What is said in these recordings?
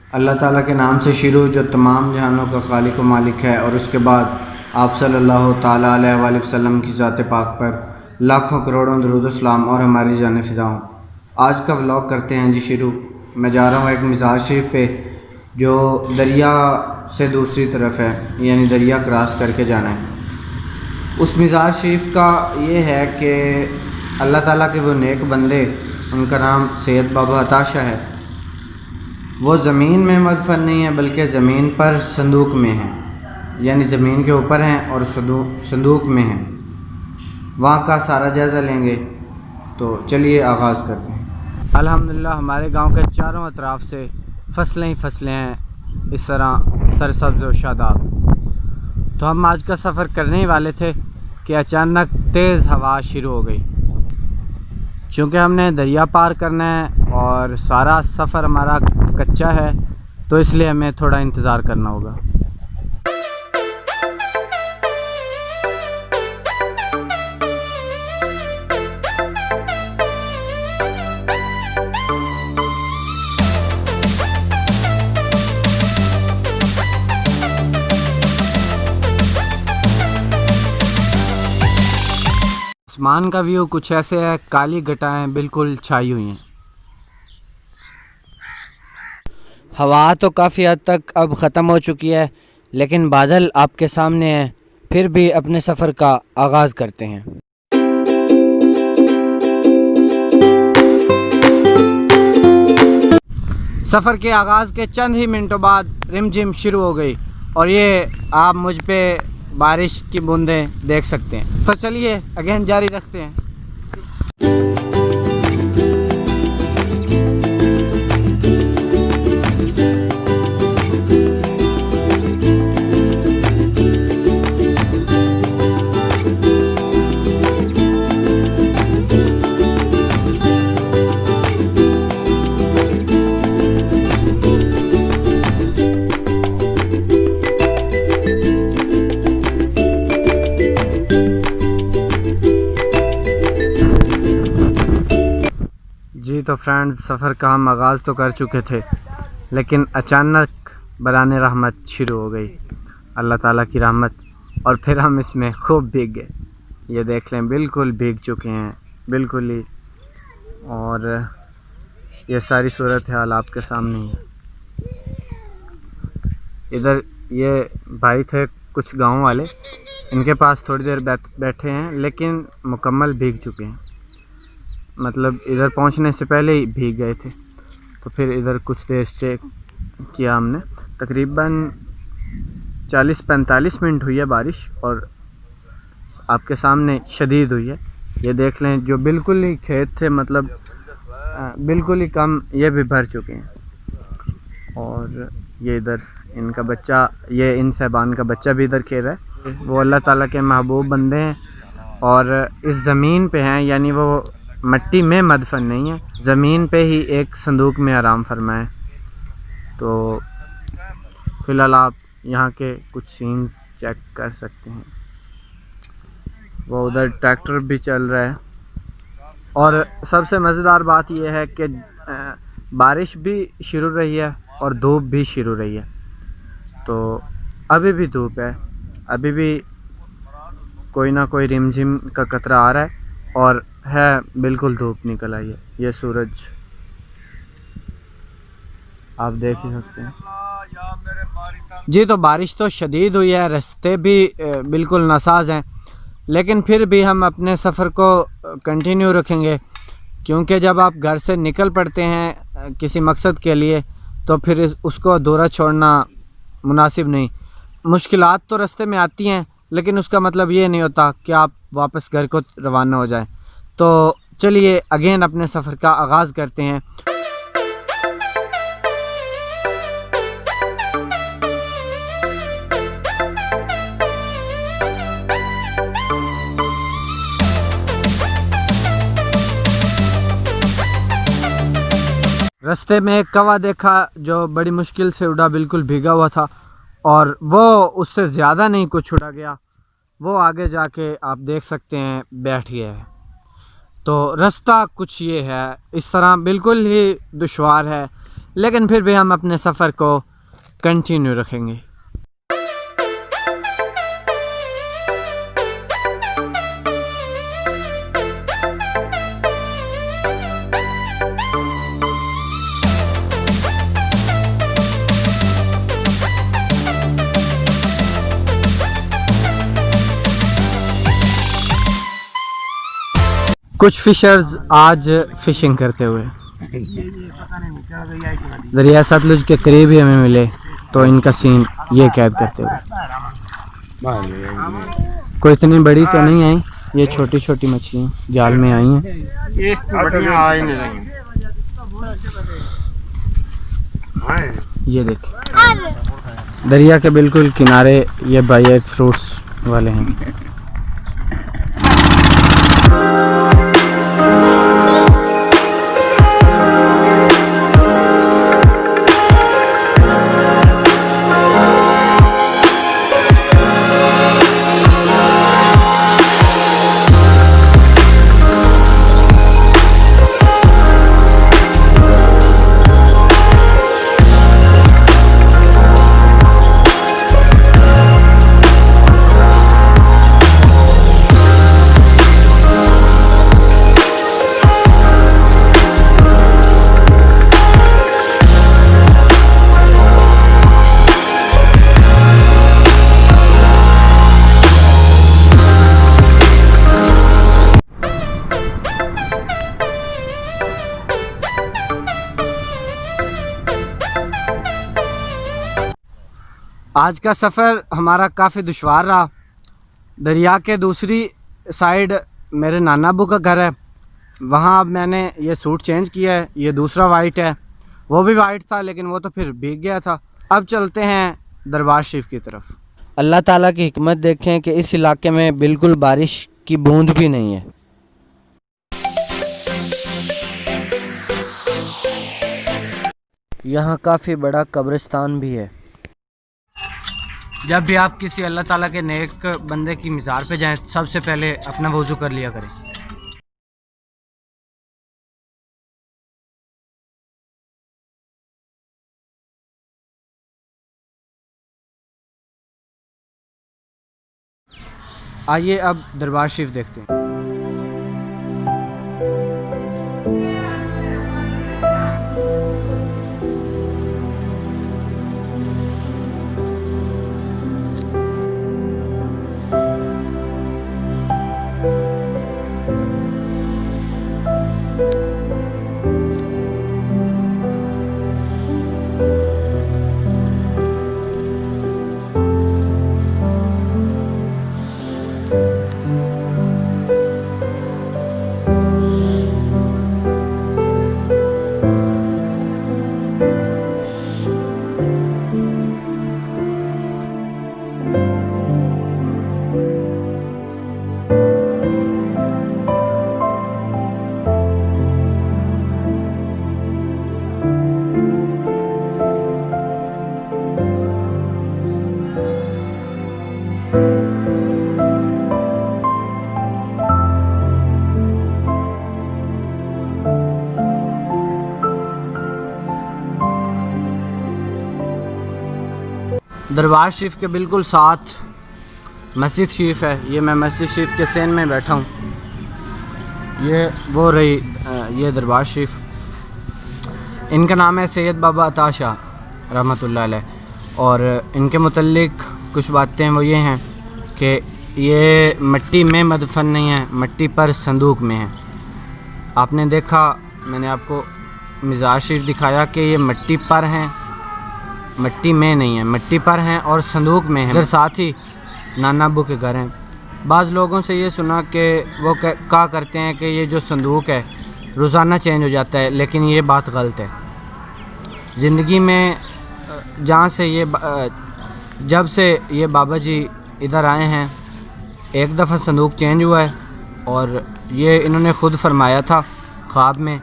अल्लाह ताला के नाम से शुरू जो तमाम जहानों का खालिक व मालिक है, और उसके बाद आप सल्लल्लाहु ताला अलैहि वसल्लम की ज़ात पाक पर लाखों करोड़ों दरूद व सलाम और हमारी जान फिदा हूँ। आज का व्लॉग करते हैं जी शुरू। मैं जा रहा हूँ एक मज़ार शरीफ पे जो दरिया से दूसरी तरफ है, यानी दरिया क्रॉस करके जाना है। उस मज़ार शरीफ का ये है कि अल्लाह ताला के वो नेक बंदे, उनका नाम सैयद बाबा अता शाह है, वो ज़मीन में मदफन नहीं है बल्कि ज़मीन पर संदूक में है, यानी ज़मीन के ऊपर हैं और संदूक में हैं। वहाँ का सारा जायज़ा लेंगे। तो चलिए आगाज़ करते हैं। अल्हम्दुलिल्लाह हमारे गांव के चारों अतराफ़ से फसलें ही फसलें हैं, इस तरह सरसब्ज़ और शादाब। तो हम आज का सफ़र करने ही वाले थे कि अचानक तेज़ हवा शुरू हो गई। चूँकि हमने दरिया पार करना है और सारा सफ़र हमारा कच्चा है, तो इसलिए हमें थोड़ा इंतज़ार करना होगा। आसमान का व्यू कुछ ऐसे है, काली घटाएं बिल्कुल छाई हुई हैं। हवा तो काफ़ी हद तक अब ख़त्म हो चुकी है, लेकिन बादल आपके सामने हैं। फिर भी अपने सफ़र का आगाज़ करते हैं। सफ़र के आगाज़ के चंद ही मिनटों बाद रिमझिम शुरू हो गई, और ये आप मुझ पे बारिश की बूंदें देख सकते हैं। तो चलिए अगेन जारी रखते हैं। जी तो फ्रेंड्स, सफ़र का हम आगाज़ तो कर चुके थे, लेकिन अचानक बराने रहमत शुरू हो गई, अल्लाह ताला की रहमत, और फिर हम इसमें खूब भीग गए। ये देख लें, बिल्कुल भीग चुके हैं, बिल्कुल ही। और ये सारी सूरत हाल आपके सामने ही है। इधर ये भाई थे कुछ गांव वाले, इनके पास थोड़ी देर बैठे हैं, लेकिन मुकम्मल भीग चुके हैं। मतलब इधर पहुंचने से पहले ही भीग गए थे। तो फिर इधर कुछ देर स्टे किया हमने। तकरीबन 40-45 मिनट हुई है बारिश, और आपके सामने शदीद हुई है। ये देख लें, जो बिल्कुल ही खेत थे, मतलब बिल्कुल ही कम, ये भी भर चुके हैं। और ये इधर इनका बच्चा, ये इन साहबान का बच्चा भी इधर खेल रहा है। वो अल्लाह ताला के महबूब बंदे हैं और इस ज़मीन पे हैं, यानी वो मट्टी में मदफन नहीं है, ज़मीन पे ही एक संदूक में आराम फरमाए। तो फ़िलहाल आप यहाँ के कुछ सीन्स चेक कर सकते हैं। वो उधर ट्रैक्टर भी चल रहा है, और सबसे मज़ेदार बात यह है कि बारिश भी शुरू रही है और धूप भी शुरू रही है। तो अभी भी धूप है, अभी भी कोई ना कोई रिमझिम का कतरा आ रहा है, और है बिल्कुल धूप निकल आई है। ये सूरज आप देख ही सकते हैं। जी तो बारिश तो शदीद हुई है, रास्ते भी बिल्कुल नासाज हैं, लेकिन फिर भी हम अपने सफ़र को कंटिन्यू रखेंगे, क्योंकि जब आप घर से निकल पड़ते हैं किसी मकसद के लिए, तो फिर उसको अधूरा छोड़ना मुनासिब नहीं। मुश्किलात तो रास्ते में आती हैं, लेकिन उसका मतलब ये नहीं होता कि आप वापस घर को रवाना हो जाएं। तो चलिए अगेन अपने सफ़र का आगाज़ करते हैं। रास्ते में एक कौवा देखा जो बड़ी मुश्किल से उड़ा, बिल्कुल भीगा हुआ था, और वो उससे ज़्यादा नहीं कुछ उड़ा गया, वो आगे जाके आप देख सकते हैं बैठ गया है। तो रास्ता कुछ ये है, इस तरह बिल्कुल ही दुश्वार है, लेकिन फिर भी हम अपने सफ़र को कंटिन्यू रखेंगे। कुछ फिशर्स आज फिशिंग करते हुए दरिया सतलुज के करीब ही हमें मिले, तो इनका सीन ये कैद करते हुए। कोई इतनी बड़ी तो नहीं आई, ये छोटी छोटी मछलियाँ जाल में आई हैं। ये देखिए दरिया के बिल्कुल किनारे ये भाई एक फ्रूट्स वाले हैं। आज का सफ़र हमारा काफ़ी दुश्वार रहा। दरिया के दूसरी साइड मेरे नाना अब्बू का घर है, वहाँ अब मैंने ये सूट चेंज किया है। ये दूसरा वाइट है, वो भी वाइट था लेकिन वो तो फिर भीग गया था। अब चलते हैं दरबार शरीफ की तरफ। अल्लाह ताला की हिकमत देखें कि इस इलाके में बिल्कुल बारिश की बूंद भी नहीं है। यहाँ काफ़ी बड़ा कब्रिस्तान भी है। जब भी आप किसी अल्लाह ताला के नेक बंदे की मज़ार पे जाएं, सबसे पहले अपना वज़ू कर लिया करें। आइए अब दरबार शरीफ देखते हैं। दरबार शरीफ के बिल्कुल साथ मस्जिद शरीफ है। ये मैं मस्जिद शरीफ के सेन में बैठा हूँ। ये वो रही ये दरबार शरीफ। इनका नाम है सैयद बाबा अता शाह रहमतुल्लाह अलैह। और इनके मुतल्लिक कुछ बातें वो ये हैं कि ये मिट्टी में मदफन नहीं है, मिट्टी पर संदूक में है। आपने देखा, मैंने आपको मज़ार शरीफ दिखाया कि ये मिट्टी पर हैं, मिट्टी में नहीं है, मिट्टी पर हैं और संदूक में है। इधर साथ ही नाना अब्बू के घर हैं। बाज़ लोगों से ये सुना कि वो कहा करते हैं कि ये जो संदूक है रोज़ाना चेंज हो जाता है, लेकिन ये बात गलत है। ज़िंदगी में जहाँ से ये जब से ये बाबा जी इधर आए हैं, एक दफ़ा संदूक चेंज हुआ है और ये इन्होंने ख़ुद फरमाया था ख्वाब में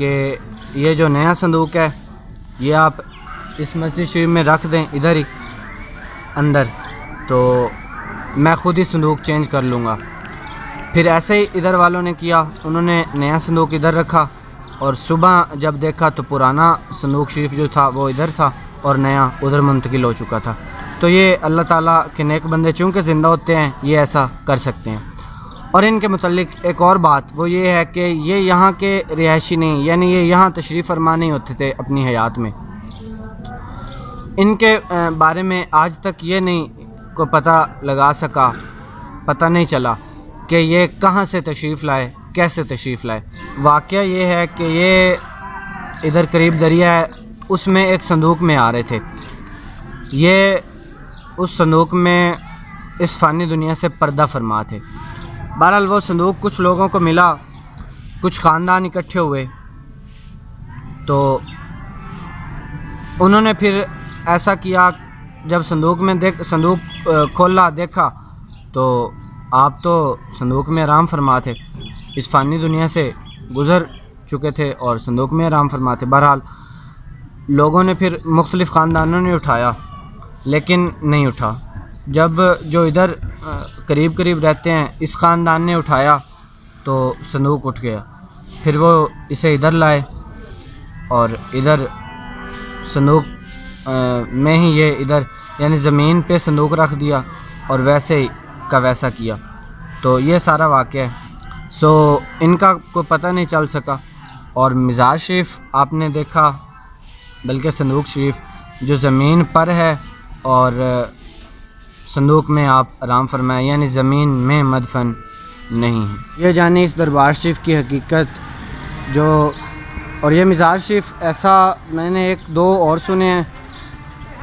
कि ये जो नया संदूक है ये आप इस मस्जिद शरीफ में रख दें इधर ही अंदर, तो मैं ख़ुद ही संदूक चेंज कर लूँगा। फिर ऐसे ही इधर वालों ने किया, उन्होंने नया संदूक इधर रखा और सुबह जब देखा तो पुराना संदूक शरीफ जो था वो इधर था और नया उधर मुंतकिल हो चुका था। तो ये अल्लाह ताला के नेक बंदे चूँकि ज़िंदा होते हैं ये ऐसा कर सकते हैं। और इनके मुतल्लिक एक और बात वो ये है कि ये यहाँ के रिहायशी नहीं, यानी ये यहाँ तशरीफ़ फरमा नहीं होते थे अपनी हयात में। इनके बारे में आज तक ये नहीं को पता लगा सका, पता नहीं चला कि ये कहाँ से तशरीफ़ लाए, कैसे तशरीफ़ लाए। वाक़या ये है कि ये इधर करीब दरिया है, उसमें एक संदूक में आ रहे थे। ये उस संदूक में इस फ़ानी दुनिया से पर्दा फरमा थे। बहरहाल वो संदूक कुछ लोगों को मिला, कुछ ख़ानदान इकट्ठे हुए, तो उन्होंने फिर ऐसा किया, जब संदूक में संदूक खोला देखा तो आप तो संदूक में आराम फरमा थे, इस फ़ानी दुनिया से गुज़र चुके थे और संदूक में आराम फरमा थे। बहरहाल लोगों ने फिर मुख्तलिफ़ ख़ानदानों ने उठाया लेकिन नहीं उठा। जब जो इधर करीब करीब रहते हैं इस ख़ानदान ने उठाया तो संदूक उठ गया। फिर वो इसे इधर लाए और इधर संदूक में ही ये इधर यानी ज़मीन पे संदूक रख दिया और वैसे ही का वैसा किया। तो ये सारा वाक़या है। सो इनका कोई पता नहीं चल सका। और मिज़ार शरीफ आपने देखा, बल्कि संदूक शरीफ जो ज़मीन पर है और संदूक में आप आराम फरमाए, यानी ज़मीन में मदफन नहीं है। ये जाने इस दरबार शरीफ की हकीकत जो, और ये मिज़ार शरीफ ऐसा मैंने एक दो और सुने हैं,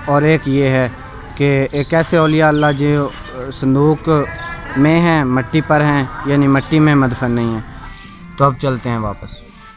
और एक ये है कि एक ऐसे औलिया अल्लाह जो संदूक में हैं, मट्टी पर हैं, यानी मट्टी में मदफन नहीं है। तो अब चलते हैं वापस।